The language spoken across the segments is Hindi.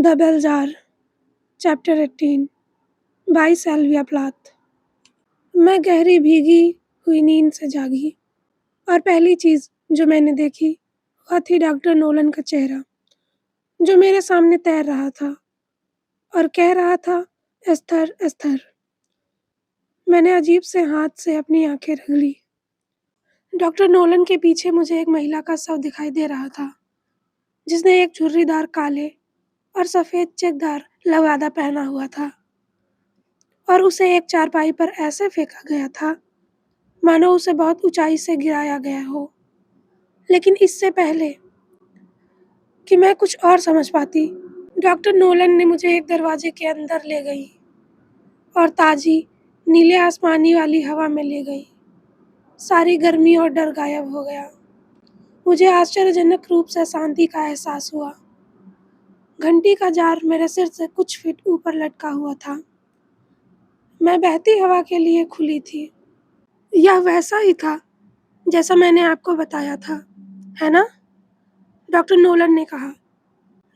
The Bell Jar, chapter 18 by Sylvia Plath. मैं गहरी भीगी हुई नींद से जागी और पहली चीज़ जो मैंने देखी वह थी डॉक्टर नोलन का चेहरा, जो मेरे सामने तैर रहा था और कह रहा था, एस्थर एस्थर। मैंने अजीब से हाथ से अपनी आंखें रगड़ी। डॉक्टर नोलन के पीछे मुझे एक महिला का शव दिखाई दे रहा था, जिसने एक झुर्रीदार काले और सफ़ेद चेकदार लवादा पहना हुआ था और उसे एक चारपाई पर ऐसे फेंका गया था मानो उसे बहुत ऊंचाई से गिराया गया हो। लेकिन इससे पहले कि मैं कुछ और समझ पाती, डॉक्टर नोलन ने मुझे एक दरवाजे के अंदर ले गई और ताज़ी नीले आसमानी वाली हवा में ले गई। सारी गर्मी और डर गायब हो गया। मुझे आश्चर्यजनक रूप से शांति का एहसास हुआ। घंटी का जार मेरे सिर से कुछ फीट ऊपर लटका हुआ था। मैं बहती हवा के लिए खुली थी। यह वैसा ही था जैसा मैंने आपको बताया था, है ना? डॉक्टर नोलन ने कहा,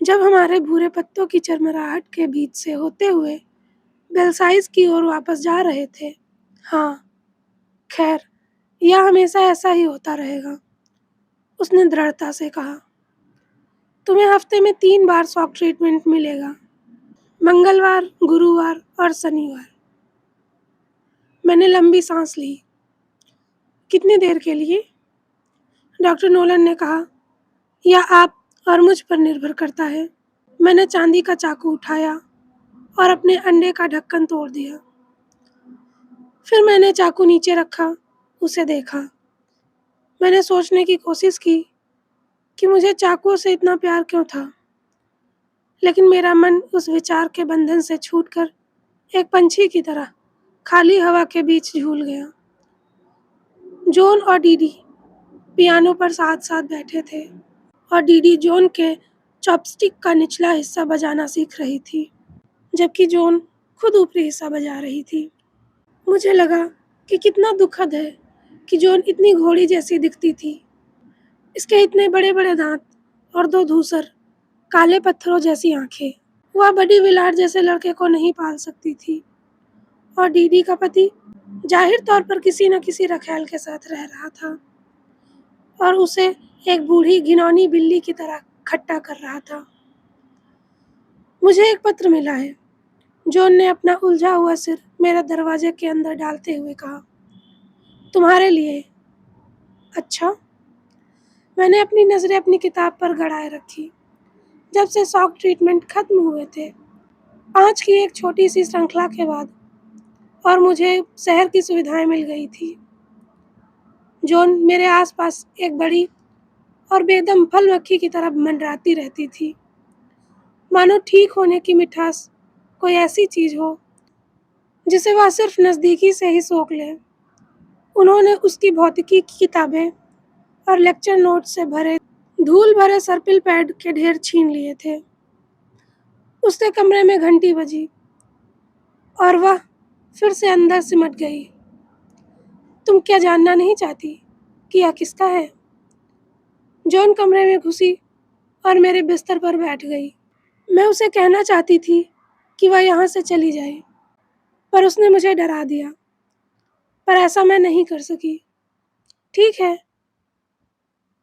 जब हमारे भूरे पत्तों की चरमराहट के बीच से होते हुए बेलसाइज की ओर वापस जा रहे थे। हाँ, खैर, यह हमेशा ऐसा ही होता रहेगा, उसने दृढ़ता से कहा। तुम्हें हफ्ते में 3 बार शॉक ट्रीटमेंट मिलेगा, मंगलवार, गुरुवार और शनिवार। मैंने लंबी सांस ली। कितनी देर के लिए? डॉक्टर नोलन ने कहा, यह आप और मुझ पर निर्भर करता है। मैंने चांदी का चाकू उठाया और अपने अंडे का ढक्कन तोड़ दिया। फिर मैंने चाकू नीचे रखा, उसे देखा। मैंने सोचने की कोशिश की कि मुझे चाकुओं से इतना प्यार क्यों था, लेकिन मेरा मन उस विचार के बंधन से छूटकर एक पंछी की तरह खाली हवा के बीच झूल गया। जॉन और डीडी पियानो पर साथ साथ बैठे थे और डीडी जॉन के चॉपस्टिक का निचला हिस्सा बजाना सीख रही थी, जबकि जॉन खुद ऊपरी हिस्सा बजा रही थी। मुझे लगा कि कितना दुखद है कि जॉन इतनी घोड़ी जैसी दिखती थी। इसके इतने बड़े बड़े दांत और 2 धूसर काले पत्थरों जैसी आंखें। वह बड़ी विलार जैसे लड़के को नहीं पाल सकती थी और डीडी का पति जाहिर तौर पर किसी न किसी रखैल के साथ रह रहा था और उसे एक बूढ़ी घिनौनी बिल्ली की तरह खट्टा कर रहा था। मुझे एक पत्र मिला है, जॉन ने अपना उलझा हुआ सिर मेरे दरवाजे के अंदर डालते हुए कहा। तुम्हारे लिए। अच्छा। मैंने अपनी नज़रें अपनी किताब पर गड़ाए रखी। जब से शॉक ट्रीटमेंट खत्म हुए थे, 5 की एक छोटी सी श्रृंखला के बाद, और मुझे शहर की सुविधाएं मिल गई थी। जॉन मेरे आसपास एक बड़ी और बेदम फल मक्खी की तरह मंडराती रहती थी, मानो ठीक होने की मिठास कोई ऐसी चीज़ हो जिसे वह सिर्फ नज़दीकी से ही सोख ले। उन्होंने उसकी भौतिकी की किताबें और लेक्चर नोट से भरे धूल भरे सर्पिल पैड के ढेर छीन लिए थे। उसके कमरे में घंटी बजी और वह फिर से अंदर सिमट गई। तुम क्या जानना नहीं चाहती कि यह किसका है? जॉन कमरे में घुसी और मेरे बिस्तर पर बैठ गई। मैं उसे कहना चाहती थी कि वह यहाँ से चली जाए, पर उसने मुझे डरा दिया। पर ऐसा मैं नहीं कर सकी। ठीक है,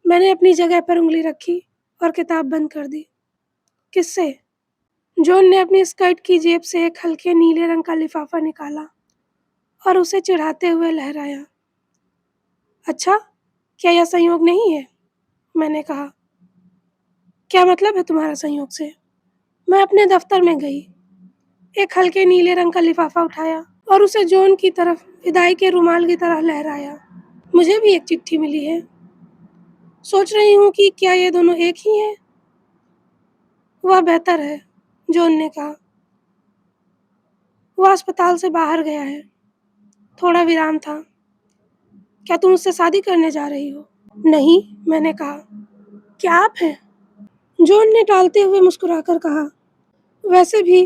मैंने अपनी जगह पर उंगली रखी और किताब बंद कर दी। किससे? जॉन ने अपनी स्कर्ट की जेब से एक हल्के नीले रंग का लिफाफा निकाला और उसे चिढ़ाते हुए लहराया। अच्छा, क्या यह संयोग नहीं है? मैंने कहा। क्या मतलब है तुम्हारा संयोग से? मैं अपने दफ्तर में गई, एक हल्के नीले रंग का लिफाफा उठाया और उसे जॉन की तरफ विदाई के रुमाल की तरह लहराया। मुझे भी एक चिट्ठी मिली है। सोच रही हूँ कि क्या ये दोनों एक ही हैं? वह बेहतर है, जॉन ने कहा। वह अस्पताल से बाहर गया है। थोड़ा विराम था। क्या तुम उससे शादी करने जा रही हो? नहीं, मैंने कहा। क्या आप हैं? जॉन ने टालते हुए मुस्कुराकर कहा। वैसे भी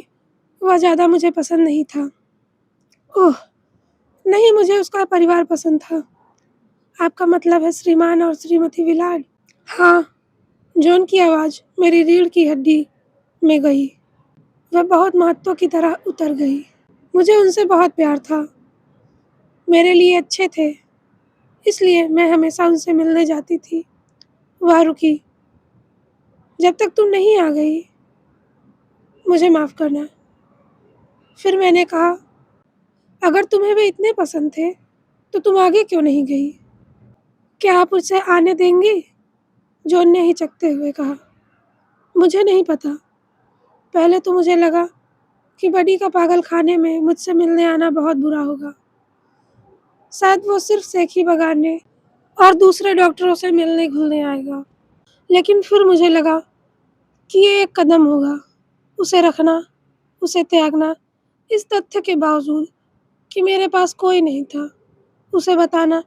वह ज़्यादा मुझे पसंद नहीं था। ओह, नहीं, मुझे उसका परिवार पसंद था। आपका मतलब है श्रीमान और श्रीमती विलार्ड? हाँ, जॉन की आवाज़ मेरी रीढ़ की हड्डी में गई। वह बहुत महत्व की तरह उतर गई। मुझे उनसे बहुत प्यार था, मेरे लिए अच्छे थे, इसलिए मैं हमेशा उनसे मिलने जाती थी। वह रुकी। जब तक तुम नहीं आ गई, मुझे माफ़ करना। फिर मैंने कहा, अगर तुम्हें वे इतने पसंद थे, तो तुम आगे क्यों नहीं गई? क्या आप उसे आने देंगे? जॉन ने हिचकते हुए कहा। मुझे नहीं पता। पहले तो मुझे लगा कि बडी का पागल खाने में मुझसे मिलने आना बहुत बुरा होगा। शायद वो सिर्फ सेखी बगाड़ने और दूसरे डॉक्टरों से मिलने घुलने आएगा। लेकिन फिर मुझे लगा कि ये एक कदम होगा, उसे रखना, उसे त्यागना, इस तथ्य के बावजूद कि मेरे पास कोई नहीं था। उसे बताना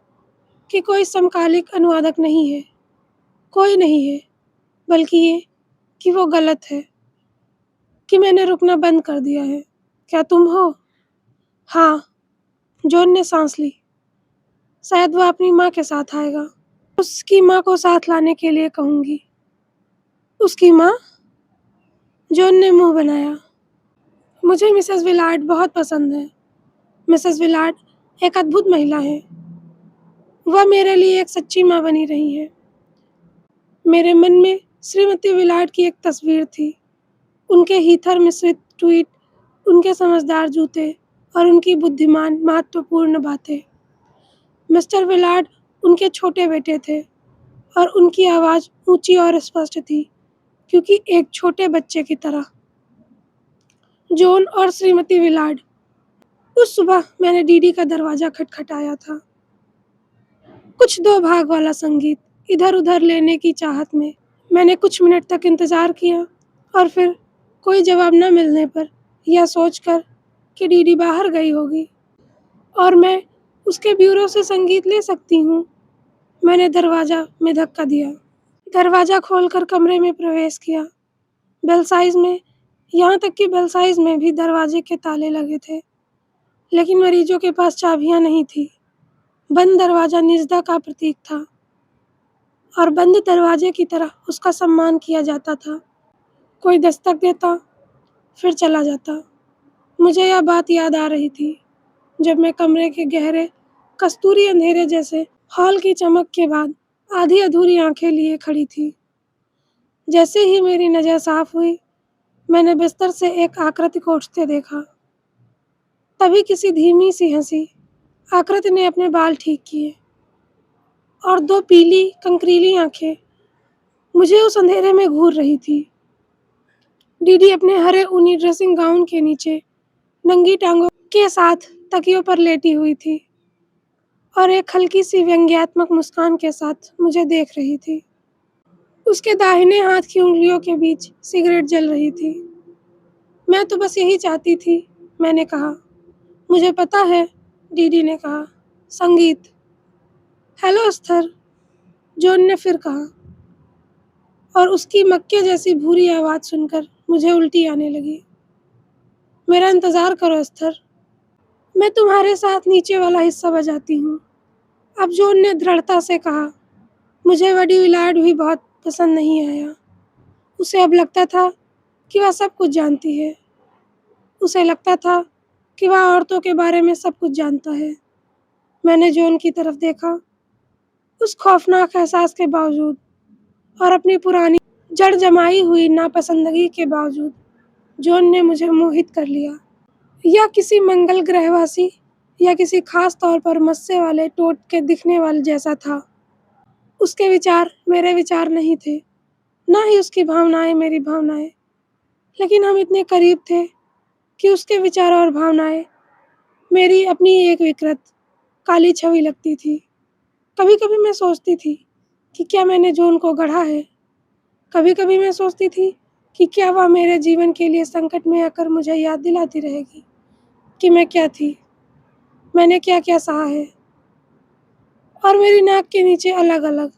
कि कोई समकालिक अनुवादक नहीं है, कोई नहीं है, बल्कि ये कि वो गलत है, कि मैंने रुकना बंद कर दिया है। क्या तुम हो? हाँ, जॉन ने सांस ली। शायद वह अपनी माँ के साथ आएगा। उसकी माँ को साथ लाने के लिए कहूँगी। उसकी माँ? जॉन ने मुंह बनाया। मुझे मिसेस विलार्ड बहुत पसंद है। मिसेस विलार्ड एक अद्भुत महिला है। वह मेरे लिए एक सच्ची माँ बनी रही है। मेरे मन में श्रीमती विलार्ड की एक तस्वीर थी। उनके हीथर मिश्रित ट्वीट, उनके समझदार जूते और उनकी बुद्धिमान महत्वपूर्ण बातें। मिस्टर विलार्ड उनके छोटे बेटे थे और उनकी आवाज़ ऊंची और स्पष्ट थी, क्योंकि एक छोटे बच्चे की तरह। जॉन और श्रीमती विलार्ड। उस सुबह मैंने डीडी का दरवाज़ा खटखटाया था। कुछ दो भाग वाला संगीत इधर उधर लेने की चाहत में मैंने कुछ मिनट तक इंतज़ार किया और फिर कोई जवाब न मिलने पर यह सोचकर कि डीडी बाहर गई होगी और मैं उसके ब्यूरो से संगीत ले सकती हूँ, मैंने दरवाज़ा में धक्का दिया। दरवाज़ा खोलकर कमरे में प्रवेश किया। बेलसाइज में, यहाँ तक कि बेलसाइज में भी दरवाजे के ताले लगे थे, लेकिन मरीजों के पास चाबियाँ नहीं थी। बंद दरवाज़ा निजता का प्रतीक था और बंद दरवाजे की तरह उसका सम्मान किया जाता था। कोई दस्तक देता, फिर चला जाता। मुझे यह बात याद आ रही थी जब मैं कमरे के गहरे कस्तूरी अंधेरे जैसे हॉल की चमक के बाद आधी अधूरी आंखें लिए खड़ी थी। जैसे ही मेरी नज़र साफ हुई, मैंने बिस्तर से एक आकृति को उठते देखा। तभी किसी धीमी सी हंसी। आकृति ने अपने बाल ठीक किए और दो पीली कंकरीली आंखें मुझे उस अंधेरे में घूर रही थी। डीडी अपने हरे ऊनी ड्रेसिंग गाउन के नीचे नंगी टांगों के साथ तकियों पर लेटी हुई थी और एक हल्की सी व्यंग्यात्मक मुस्कान के साथ मुझे देख रही थी। उसके दाहिने हाथ की उंगलियों के बीच सिगरेट जल रही थी। मैं तो बस यही चाहती थी, मैंने कहा। मुझे पता है, डीडी ने कहा। संगीत। हेलो अस्थर, जॉन ने फिर कहा और उसकी मक्के जैसी भूरी आवाज़ सुनकर मुझे उल्टी आने लगी। मेरा इंतज़ार करो अस्थर, मैं तुम्हारे साथ नीचे वाला हिस्सा बजाती हूँ। अब जॉन ने दृढ़ता से कहा। मुझे बडी विलार्ड भी बहुत पसंद नहीं आया। उसे अब लगता था कि वह सब कुछ जानती है। उसे लगता था कि वह औरतों के बारे में सब कुछ जानता है। मैंने जॉन की तरफ देखा। उस खौफनाक एहसास के बावजूद और अपनी पुरानी जड़ जमाई हुई नापसंदगी के बावजूद जॉन ने मुझे मोहित कर लिया। या किसी मंगल ग्रहवासी या किसी खास तौर पर मस्से वाले टोट के दिखने वाले जैसा था। उसके विचार मेरे विचार नहीं थे, ना ही उसकी भावनाएं मेरी भावनाएं, लेकिन हम इतने करीब थे कि उसके विचार और भावनाएं मेरी अपनी एक विकृत काली छवि लगती थी। कभी कभी मैं सोचती थी कि क्या मैंने जॉन को गढ़ा है। कभी कभी मैं सोचती थी कि क्या वह मेरे जीवन के लिए संकट में आकर मुझे याद दिलाती रहेगी कि मैं क्या थी, मैंने क्या क्या सहा है। और मेरी नाक के नीचे अलग अलग,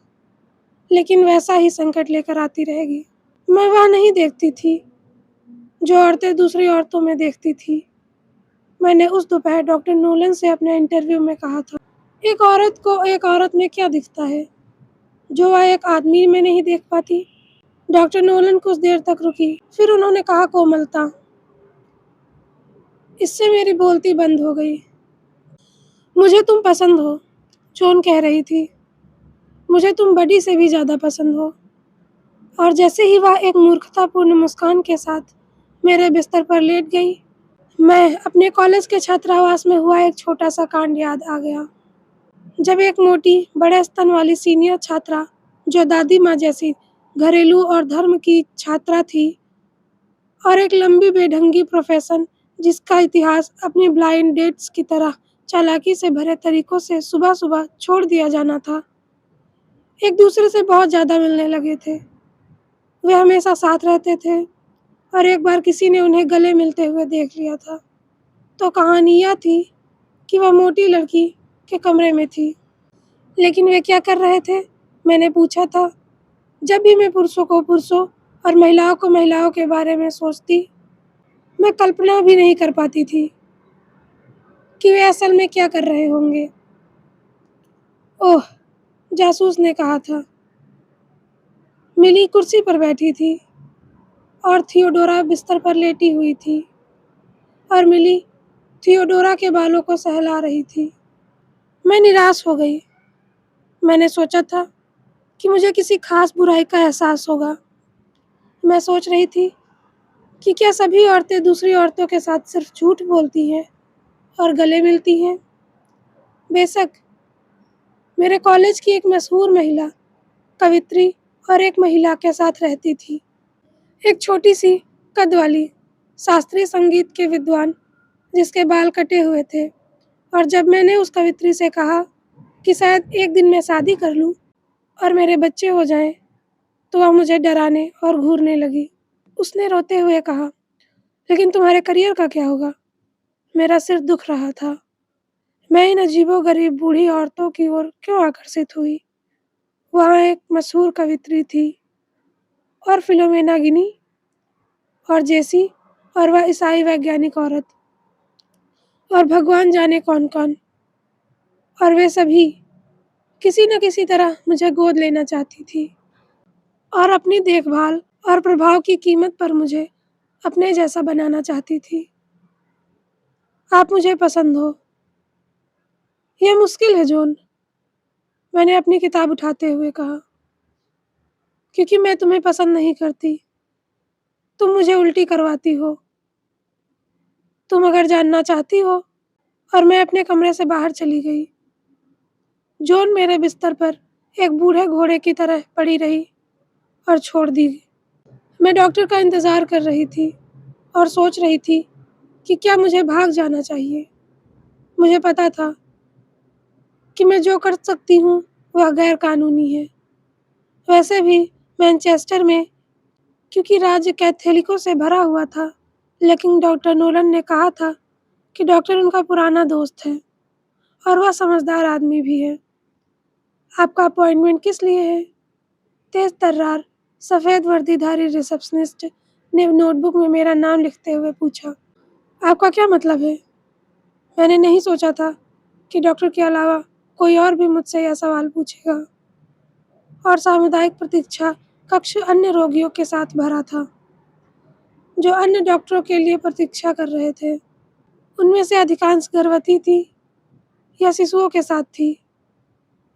लेकिन वैसा ही संकट लेकर आती रहेगी। मैं वह नहीं देखती थी जो औरतें दूसरी औरतों में देखती थी। मैंने उस दोपहर डॉक्टर नोलन से अपने इंटरव्यू में कहा था, एक औरत को एक औरत में क्या दिखता है जो वह एक आदमी में नहीं देख पाती। डॉक्टर नोलन कुछ देर तक रुकी, फिर उन्होंने कहा, कोमलता। इससे मेरी बोलती बंद हो गई। मुझे तुम पसंद हो, जॉन कह रही थी। मुझे तुम बडी से भी ज़्यादा पसंद हो। और जैसे ही वह एक मूर्खतापूर्ण मुस्कान के साथ मेरे बिस्तर पर लेट गई, मैं अपने कॉलेज के छात्रावास में हुआ एक छोटा सा कांड याद आ गया। जब एक मोटी, बड़े स्तन वाली सीनियर छात्रा, जो दादी माँ जैसी घरेलू और धर्म की छात्रा थी, और एक लंबी बेढंगी प्रोफेशन जिसका इतिहास अपनी ब्लाइंड डेट्स की तरह चालाकी से भरे तरीकों से सुबह सुबह छोड़ दिया जाना था, एक दूसरे से बहुत ज़्यादा मिलने लगे थे। वे हमेशा साथ रहते थे और एक बार किसी ने उन्हें गले मिलते हुए देख लिया था। तो कहानी यह थी कि वह मोटी लड़की के कमरे में थी। लेकिन वे क्या कर रहे थे, मैंने पूछा था। जब भी मैं पुरुषों को पुरुषों और महिलाओं को महिलाओं के बारे में सोचती, मैं कल्पना भी नहीं कर पाती थी कि वे असल में क्या कर रहे होंगे। ओह, जासूस ने कहा था। मिली कुर्सी पर बैठी थी और थियोडोरा बिस्तर पर लेटी हुई थी और मिली थियोडोरा के बालों को सहला रही थी। मैं निराश हो गई। मैंने सोचा था कि मुझे किसी खास बुराई का एहसास होगा। मैं सोच रही थी कि क्या सभी औरतें दूसरी औरतों के साथ सिर्फ झूठ बोलती हैं और गले मिलती हैं। बेशक मेरे कॉलेज की एक मशहूर महिला कवित्री और एक महिला के साथ रहती थी, एक छोटी सी कद वाली शास्त्रीय संगीत के विद्वान जिसके बाल कटे हुए थे। और जब मैंने उस कवित्री से कहा कि शायद एक दिन मैं शादी कर लूं और मेरे बच्चे हो जाएं, तो वह मुझे डराने और घूरने लगी। उसने रोते हुए कहा, लेकिन तुम्हारे करियर का क्या होगा? मेरा सिर दुख रहा था। मैं इन अजीबो-गरीब बूढ़ी औरतों की ओर क्यों आकर्षित हुई? वहाँ एक मशहूर कवित्री थी और फिलोमेना गिनी और जेसी और वह ईसाई वैज्ञानिक औरत और भगवान जाने कौन-कौन, और वे सभी किसी न किसी तरह मुझे गोद लेना चाहती थी और अपनी देखभाल और प्रभाव की कीमत पर मुझे अपने जैसा बनाना चाहती थी। आप मुझे पसंद हो। यह मुश्किल है जॉन, मैंने अपनी किताब उठाते हुए कहा, क्योंकि मैं तुम्हें पसंद नहीं करती। तुम मुझे उल्टी करवाती हो। तुम अगर जानना चाहती हो। और मैं अपने कमरे से बाहर चली गई। जॉन मेरे बिस्तर पर एक बूढ़े घोड़े की तरह पड़ी रही और छोड़ दी। मैं डॉक्टर का इंतज़ार कर रही थी और सोच रही थी कि क्या मुझे भाग जाना चाहिए। मुझे पता था कि मैं जो कर सकती हूँ वह गैर कानूनी है। वैसे भी मैनचेस्टर में, क्योंकि राज्य कैथोलिकों से भरा हुआ था, लेकिन डॉक्टर नोलन ने कहा था कि डॉक्टर उनका पुराना दोस्त है और वह समझदार आदमी भी है। आपका अपॉइंटमेंट किस लिए है? तेज तर्रार सफ़ेद वर्दीधारी रिसेप्शनिस्ट ने नोटबुक में मेरा नाम लिखते हुए पूछा। आपका क्या मतलब है? मैंने नहीं सोचा था कि डॉक्टर के अलावा कोई और भी मुझसे यह सवाल पूछेगा। और सामुदायिक प्रतीक्षा कक्ष अन्य रोगियों के साथ भरा था, जो अन्य डॉक्टरों के लिए प्रतीक्षा कर रहे थे। उनमें से अधिकांश गर्भवती थी या शिशुओं के साथ थी,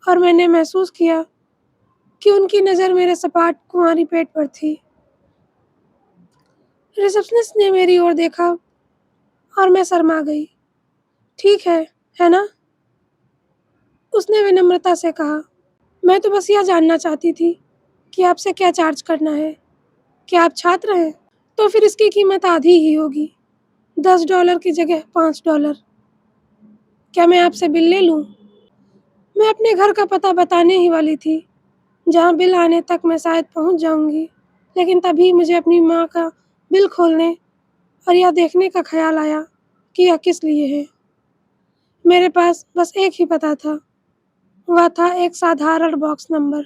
और मैंने महसूस किया कि उनकी नज़र मेरे सपाट कुंवारी पेट पर थी। रिसेप्शनिस्ट ने मेरी ओर देखा और मैं शर्मा गई। ठीक है ना? उसने विनम्रता से कहा। मैं तो बस यह जानना चाहती थी कि आपसे क्या चार्ज करना है। क्या आप छात्र हैं? तो फिर इसकी कीमत आधी ही होगी, $10 की जगह $5। क्या मैं आपसे बिल ले लूँ? मैं अपने घर का पता बताने ही वाली थी, जहाँ बिल आने तक मैं शायद पहुँच जाऊँगी, लेकिन तभी मुझे अपनी माँ का बिल खोलने और यह देखने का ख्याल आया कि यह किस लिए है। मेरे पास बस एक ही पता था। वह था एक साधारण बॉक्स नंबर,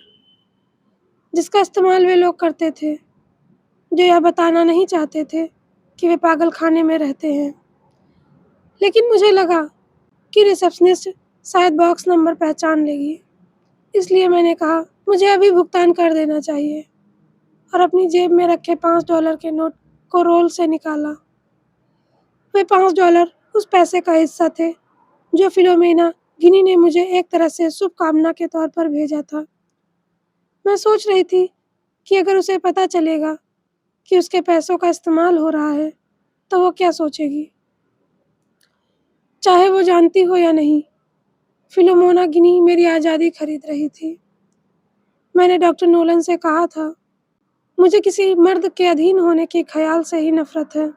जिसका इस्तेमाल वे लोग करते थे जो यह बताना नहीं चाहते थे कि वे पागल खाने में रहते हैं। लेकिन मुझे लगा कि रिसेप्शनिस्ट शायद बॉक्स नंबर पहचान लेगी, इसलिए मैंने कहा मुझे अभी भुगतान कर देना चाहिए, और अपनी जेब में रखे $5 के नोट को रोल से निकाला। वे $5 उस पैसे का हिस्सा थे जो फिलोमेना गिनी ने मुझे एक तरह से शुभकामना के तौर पर भेजा था। मैं सोच रही थी कि अगर उसे पता चलेगा कि उसके पैसों का इस्तेमाल हो रहा है, तो वो क्या सोचेगी। चाहे वो जानती हो या नहीं, फिलोमोना गिनी मेरी आज़ादी खरीद रही थी। मैंने डॉक्टर नोलन से कहा था, मुझे किसी मर्द के अधीन होने के ख्याल से ही नफरत है।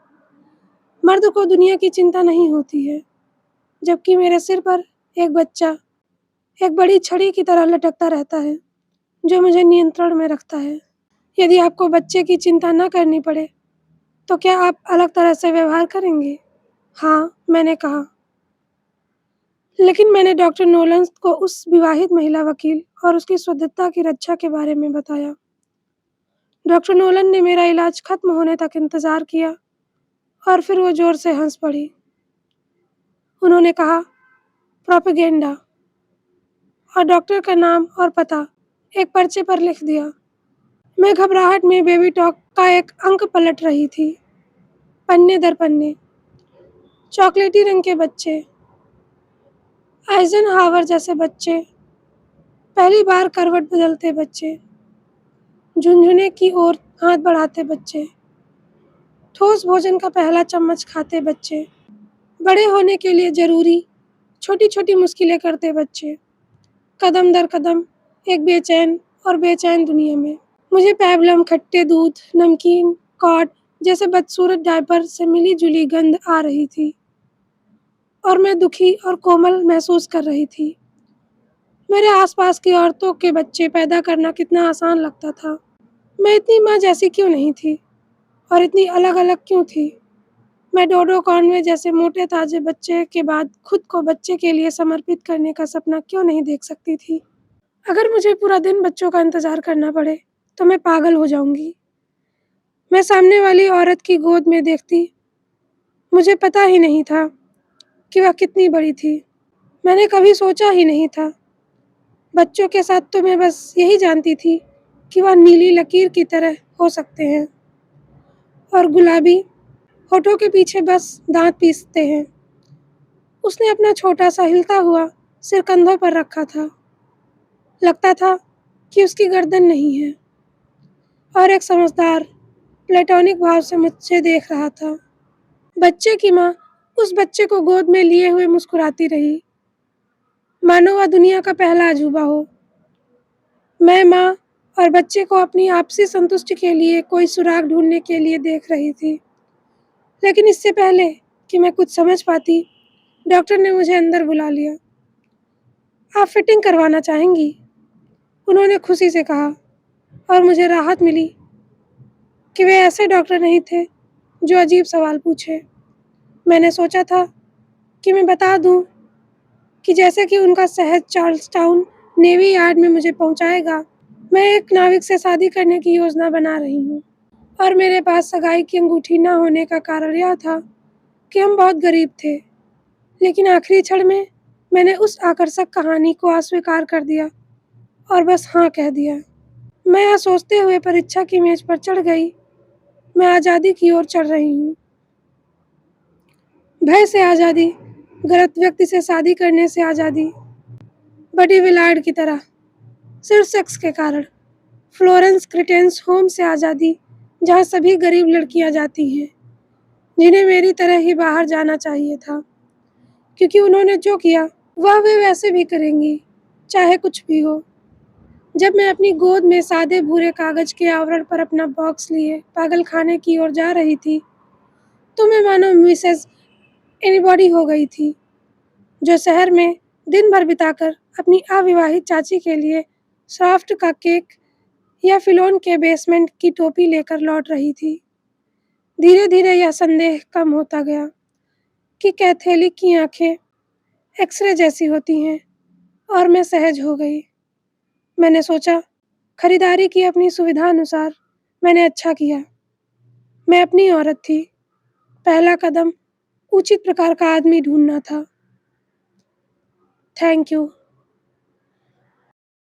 मर्द को दुनिया की चिंता नहीं होती है, जबकि मेरे सिर पर एक बच्चा एक बड़ी छड़ी की तरह लटकता रहता है, जो मुझे नियंत्रण में रखता है। यदि आपको बच्चे की चिंता न करनी पड़े, तो क्या आप अलग तरह से व्यवहार करेंगे? हाँ, मैंने कहा। लेकिन मैंने डॉक्टर नोलन को उस विवाहित महिला वकील और उसकी शुद्धता की रक्षा के बारे में बताया। डॉक्टर नोलन ने मेरा इलाज खत्म होने तक इंतज़ार किया और फिर वो ज़ोर से हंस पड़ी। उन्होंने कहा, प्रोपेगेंडा, और डॉक्टर का नाम और पता एक पर्चे पर लिख दिया। मैं घबराहट में बेबी टॉक का एक अंक पलट रही थी। पन्ने दर पन्ने, चॉकलेटी रंग के बच्चे, आइजनहावर जैसे बच्चे, पहली बार करवट बदलते बच्चे, झुनझुने की ओर हाथ बढ़ाते बच्चे, ठोस भोजन का पहला चम्मच खाते बच्चे, बड़े होने के लिए ज़रूरी छोटी छोटी मुश्किलें करते बच्चे, कदम दर कदम एक बेचैन और बेचैन दुनिया में। मुझे पैबलम, खट्टे दूध, नमकीन, कॉड जैसे बदसूरत डायपर से मिली जुली गंध आ रही थी और मैं दुखी और कोमल महसूस कर रही थी। मेरे आसपास की औरतों के बच्चे पैदा करना कितना आसान लगता था। मैं इतनी माँ जैसी क्यों नहीं थी और इतनी अलग अलग क्यों थी। मैं डोडो कॉनवे जैसे मोटे ताजे बच्चे के बाद खुद को बच्चे के लिए समर्पित करने का सपना क्यों नहीं देख सकती थी। अगर मुझे पूरा दिन बच्चों का इंतज़ार करना पड़े तो मैं पागल हो जाऊंगी। मैं सामने वाली औरत की गोद में देखती, मुझे पता ही नहीं था कि वह कितनी बड़ी थी। मैंने कभी सोचा ही नहीं था। बच्चों के साथ तो मैं बस यही जानती थी कि वह नीली लकीर की तरह हो सकते हैं और गुलाबी होठों के पीछे बस दांत पीसते हैं। उसने अपना छोटा सा हिलता हुआ सिर कंधों पर रखा था। लगता था कि उसकी गर्दन नहीं है और एक समझदार प्लेटोनिक भाव से मुझसे देख रहा था। बच्चे की माँ उस बच्चे को गोद में लिए हुए मुस्कुराती रही, मानो वह दुनिया का पहला अजूबा हो। मैं माँ और बच्चे को अपनी आपसी संतुष्टि के लिए कोई सुराग ढूंढने के लिए देख रही थी। लेकिन इससे पहले कि मैं कुछ समझ पाती, डॉक्टर ने मुझे अंदर बुला लिया। आप फिटिंग करवाना चाहेंगी? उन्होंने खुशी से कहा और मुझे राहत मिली कि वे ऐसे डॉक्टर नहीं थे जो अजीब सवाल पूछे। मैंने सोचा था कि मैं बता दूं कि जैसे कि उनका शहर चार्ल्सटाउन नेवी यार्ड में मुझे पहुंचाएगा। मैं एक नाविक से शादी करने की योजना बना रही हूँ और मेरे पास सगाई की अंगूठी न होने का कारण यह था कि हम बहुत गरीब थे। लेकिन आखिरी क्षण में मैंने उस आकर्षक कहानी को अस्वीकार कर दिया और बस हाँ कह दिया। मैं यह सोचते हुए परीक्षा की मेज पर चढ़ गई, मैं आज़ादी की ओर चढ़ रही हूँ। भय से आज़ादी, गलत व्यक्ति से शादी करने से आज़ादी, बडी विलार्ड की तरह, सिर्फ सेक्स के कारण, फ्लोरेंस क्रिटेंस होम से आज़ादी, जहाँ सभी गरीब लड़कियाँ जाती हैं, जिन्हें मेरी तरह ही बाहर जाना चाहिए था, क्योंकि उन्होंने जो किया वह वे वैसे भी करेंगी, चाहे कुछ भी हो। जब मैं अपनी गोद में सादे भूरे कागज के आवरण पर अपना बॉक्स लिए पागल खाने की ओर जा रही थी, तो मैं मानो मिसेस एनीबॉडी हो गई थी, जो शहर में दिन भर बिताकर अपनी अविवाहित चाची के लिए सॉफ्ट का केक या फिलोन के बेसमेंट की टोपी लेकर लौट रही थी। धीरे धीरे यह संदेह कम होता गया कि कैथोलिक की आंखें एक्सरे जैसी होती हैं और मैं सहज हो गई। मैंने सोचा, खरीदारी की अपनी सुविधा अनुसार मैंने अच्छा किया। मैं अपनी औरत थी। पहला कदम उचित प्रकार का आदमी ढूंढना था। Thank you.